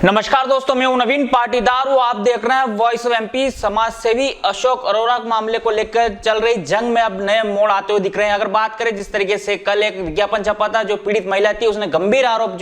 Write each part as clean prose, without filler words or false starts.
नमस्कार दोस्तों, मैं हूं नवीन पाटीदार। आप देख रहे हैं वॉइस ऑफ एमपी। समाज सेवी अशोक अरोड़ा के मामले को लेकर चल रही जंग में अब नए मोड़ आते हुए दिख रहे हैं। अगर बात करें जिस तरीके से कल एक विज्ञापन छपा था, जो पीड़ित महिला थी उसने गंभीर आरोप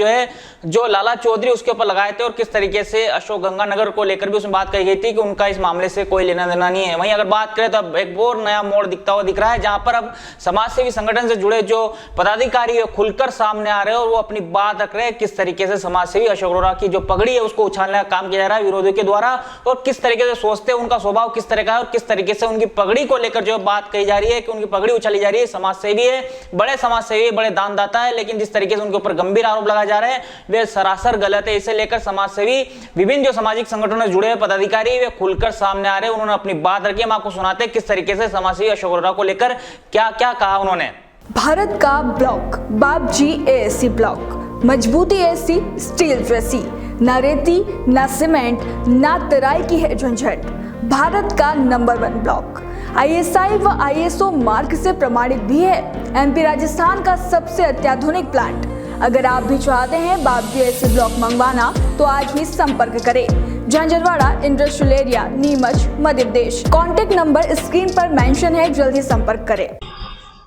जो लाला चौधरी उसके ऊपर लगाए थे, और किस तरीके से अशोक गंगानगर को लेकर भी उसमें बात कही गई थी कि उनका इस मामले से कोई लेना देना नहीं है। वहीं अगर बात करें तो अब एक और नया मोड़ दिखता हुआ दिख रहा है, जहां पर अब समाज सेवी संगठन से जुड़े जो पदाधिकारी है खुलकर सामने आ रहे हैं और वो अपनी बात रख रहे हैं। किस तरीके से समाज सेवी अशोक अरोड़ा की जो पगड़ी है उसको उछालने का काम किया जा रहा है विरोधियों के द्वारा, और किस तरीके से सोचते हैं, उनका स्वभाव किस तरह का है, और किस तरीके से उनकी पगड़ी को लेकर जो बात कही जा रही है कि उनकी पगड़ी उछाली जा रही है। समाज सेवी है, बड़े समाज सेवी, बड़े दानदाता है, लेकिन जिस तरीके से उनके ऊपर गंभीर आरोप लगाए जा रहे हैं वे सरासर गलत है। इसे लेकर समाज सेवी विभिन्न जो सामाजिक संगठनों से जुड़े हुए पदाधिकारी वे खुलकर सामने आ रहे हैं। उन्होंने अपनी बात रखी, हम आपको सुनाते हैं किस तरीके से समाज सेवी अशोक अरोड़ा को लेकर क्या क्या कहा उन्होंने। भारत का ब्लॉक बापजी एएससी ब्लॉक, मजबूती ऐसी स्टील जैसी, ना रेती ना सीमेंट ना तराई की है झंझट। भारत का नंबर 1 ब्लॉक, आईएसआई व आईएसओ मार्क से प्रमाणित भी है। एमपी राजस्थान का सबसे अत्याधुनिक प्लांट। अगर आप भी चाहते हैं बापजी एएससी ब्लॉक मंगवाना तो आज ही संपर्क करें। Jhanjharwada industrial area, Neemuch, Madhya Pradesh. Contact number screen पर मेंशन है, जल्दी संपर्क करें।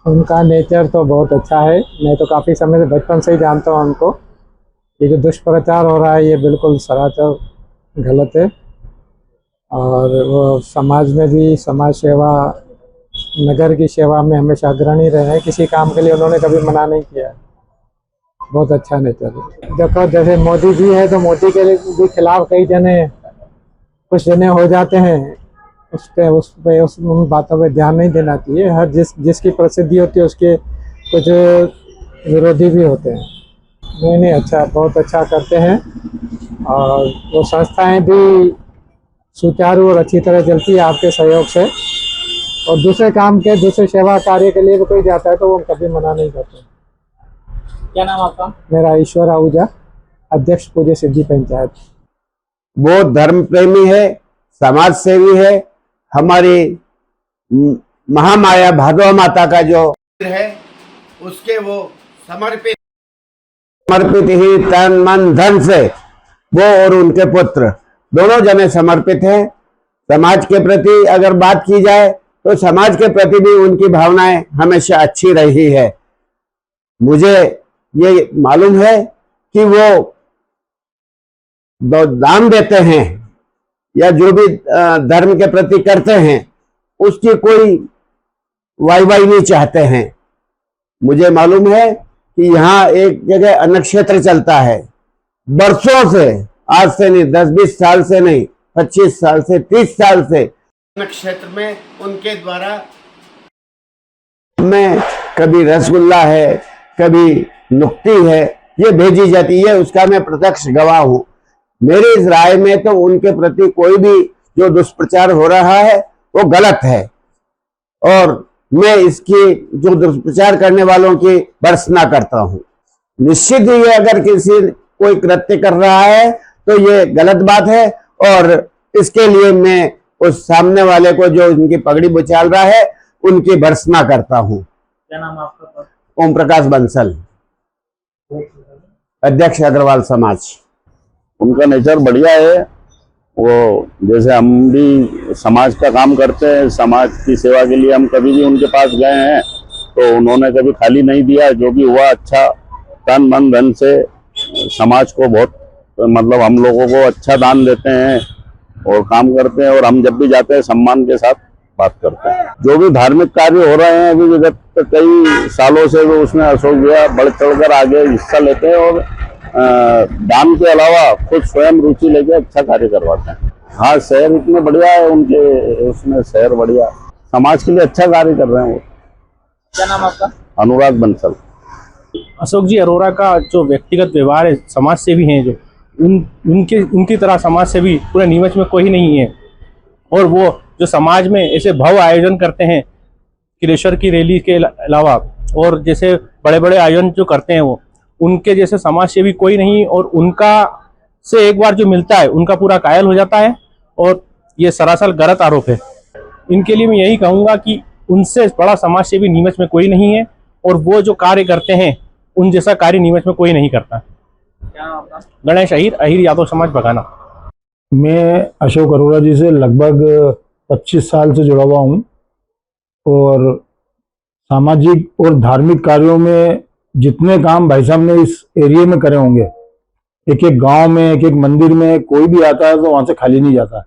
उनका नेचर तो बहुत अच्छा है। मैं तो काफ़ी समय से बचपन से ही जानता हूँ उनको। ये जो दुष्प्रचार हो रहा है ये बिल्कुल सरासर गलत है, और वो समाज में भी समाज सेवा, नगर की सेवा में हमेशा अग्रणी रहे हैं। किसी काम के लिए उन्होंने कभी मना नहीं किया। बहुत अच्छा नेचर है। देखो, जैसे मोदी जी है तो मोदी के भी खिलाफ कई जने कुछ जने हो जाते हैं, उन बातों पे ध्यान नहीं देना चाहिए। हर जिसकी प्रसिद्धि होती है उसके कुछ विरोधी भी होते हैं। नहीं, अच्छा, बहुत अच्छा करते हैं, और वो संस्थाएं भी सुचारू और अच्छी तरह चलती है आपके सहयोग से। और दूसरे काम के, दूसरे सेवा कार्य के लिए भी कोई जाता है तो वो कभी मना नहीं करते। क्या नाम आपका? मेरा ईश्वर आहूजा, अध्यक्ष पूज्य सिद्धि पंचायत। वो धर्म प्रेमी है, समाज सेवी है। हमारी महामाया भागवत माता का जो है उसके वो समर्पित ही तन मन धन से वो और उनके पुत्र दोनों जने समर्पित हैं। समाज के प्रति अगर बात की जाए तो समाज के प्रति भी उनकी भावनाएं हमेशा अच्छी रही है। मुझे ये मालूम है कि वो दान देते हैं या जो भी धर्म के प्रति करते हैं उसकी कोई वाई नहीं चाहते हैं। मुझे मालूम है कि यहाँ एक जगह अन्न क्षेत्र चलता है बरसों से, आज से नहीं, 10-20 साल से नहीं, 25 साल से, 30 साल से अन्न क्षेत्र में उनके द्वारा में कभी रसगुल्ला है, कभी नुक्ती है, ये भेजी जाती है। उसका मैं प्रत्यक्ष गवाह हूं। मेरी इस राय में तो उनके प्रति कोई भी जो दुष्प्रचार हो रहा है वो गलत है, और मैं इसकी जो दुष्प्रचार करने वालों की भर्त्सना करता हूं। निश्चित ही अगर कोई कृत्य कर रहा है तो ये गलत बात है, और इसके लिए मैं उस सामने वाले को जो उनकी पगड़ी उछाल रहा है उनकी भर्त्सना करता हूं। क्या नाम आपका? ओम प्रकाश बंसल, अध्यक्ष अग्रवाल समाज। उनका नेचर बढ़िया है। वो जैसे हम भी समाज का काम करते हैं, समाज की सेवा के लिए हम कभी भी उनके पास गए हैं तो उन्होंने कभी खाली नहीं दिया। जो भी हुआ अच्छा तन मन धन से समाज को बहुत, मतलब हम लोगों को अच्छा दान देते हैं और काम करते हैं, और हम जब भी जाते हैं सम्मान के साथ बात करते हैं। जो भी धार्मिक कार्य हो रहे हैं अभी विगत कई सालों से वो उसमें अशोक भैया बढ़ चढ़कर आगे हिस्सा लेते हैं, और दान के अलावा खुद स्वयं रुचि लेके अच्छा कार्य करवाते हैं। हाँ, शहर इतने बढ़िया है उनके, उसमें शहर बढ़िया, समाज के लिए अच्छा कार्य कर रहे हैं वो। क्या नाम आपका? अनुराग बंसल। अशोक जी अरोड़ा का जो व्यक्तिगत व्यवहार है, समाज सेवी हैं जो उनकी तरह समाज सेवी पूरे नीमच में कोई नहीं है। और वो जो समाज में ऐसे भव्य आयोजन करते हैं किलेश्वर की रैली के अलावा, और जैसे बड़े बड़े आयोजन जो करते हैं वो, उनके जैसे समाज सेवी कोई नहीं। और उनका से एक बार जो मिलता है उनका पूरा कायल हो जाता है, और ये सरासर गलत आरोप है। इनके लिए मैं यही कहूँगा कि उनसे बड़ा समाज सेवी नीमच में कोई नहीं है, और वो जो कार्य करते हैं उन जैसा कार्य नीमच में कोई नहीं करता। क्या नाम आपका? गणेश अहिर, अहिर यादव समाज बघाना। मैं अशोक अरोड़ा जी से लगभग 25 साल से जुड़ा हुआ हूँ और सामाजिक और धार्मिक कार्यों में जितने काम भाई साहब ने इस एरिया में करे होंगे, एक एक गांव में, एक एक मंदिर में कोई भी आता है तो वहां से खाली नहीं जाता।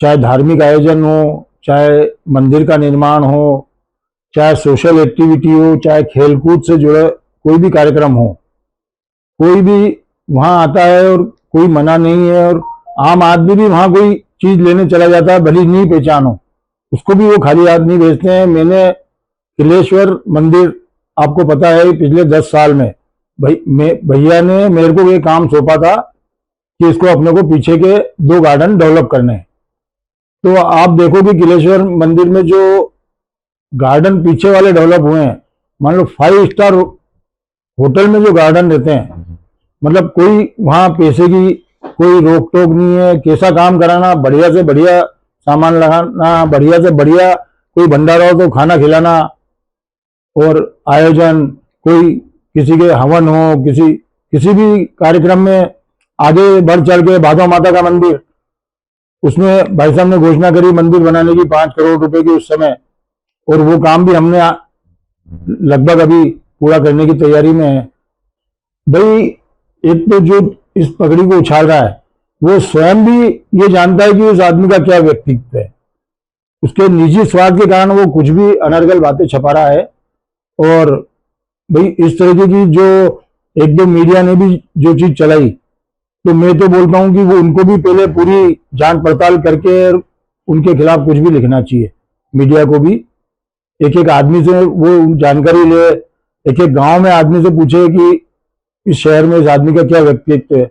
चाहे धार्मिक आयोजन हो, चाहे मंदिर का निर्माण हो, चाहे सोशल एक्टिविटी हो, चाहे खेलकूद से जुड़े कोई भी कार्यक्रम हो, कोई भी वहां आता है और कोई मना नहीं है। और आम आदमी भी वहां कोई चीज लेने चला जाता है, भली नहीं पहचान हो, उसको भी वो खाली हाथ नहीं भेजते हैं। मैंने किलेश्वर मंदिर, आपको पता है, पिछले 10 साल में भैया ने मेरे को ये काम सौंपा था कि इसको अपने को पीछे के 2 गार्डन डेवलप करने हैं। तो आप देखो कि किलेश्वर मंदिर में जो गार्डन पीछे वाले डेवलप हुए हैं, मान लो 5 स्टार होटल में जो गार्डन रहते हैं, मतलब कोई वहां पैसे की कोई रोक टोक नहीं है। कैसा काम कराना, बढ़िया से बढ़िया सामान लगाना, बढ़िया से बढ़िया कोई भंडारा हो तो खाना खिलाना, और आयोजन कोई किसी के हवन हो, किसी भी कार्यक्रम में आगे बढ़ चढ़ के, भादो माता का मंदिर, उसमें भाई साहब ने घोषणा करी मंदिर बनाने की 5 करोड़ रुपए की उस समय, और वो काम भी हमने लगभग अभी पूरा करने की तैयारी में है। भाई एक तो जो इस पगड़ी को उछाल रहा है वो स्वयं भी ये जानता है कि उस आदमी का क्या व्यक्तित्व है। उसके निजी स्वार्थ के कारण वो कुछ भी अनर्गल बातें छपा रहा है। और भाई इस तरीके की जो 1-2 मीडिया ने भी जो चीज चलाई, तो मैं तो बोलता हूं कि वो उनको भी पहले पूरी जांच पड़ताल करके उनके खिलाफ कुछ भी लिखना चाहिए। मीडिया को भी एक एक आदमी से वो जानकारी ले, एक एक गांव में आदमी से पूछे कि इस शहर में इस आदमी का क्या व्यक्तित्व है।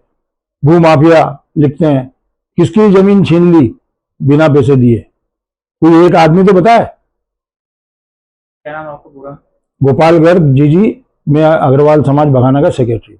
भू माफिया लिखते हैं, किसकी जमीन छीन ली बिना पैसे दिए, कोई एक आदमी तो बताए। क्या नाम आपका पूरा? गोपाल गर्ग जी, मैं अग्रवाल समाज बघाना का सेक्रेटरी।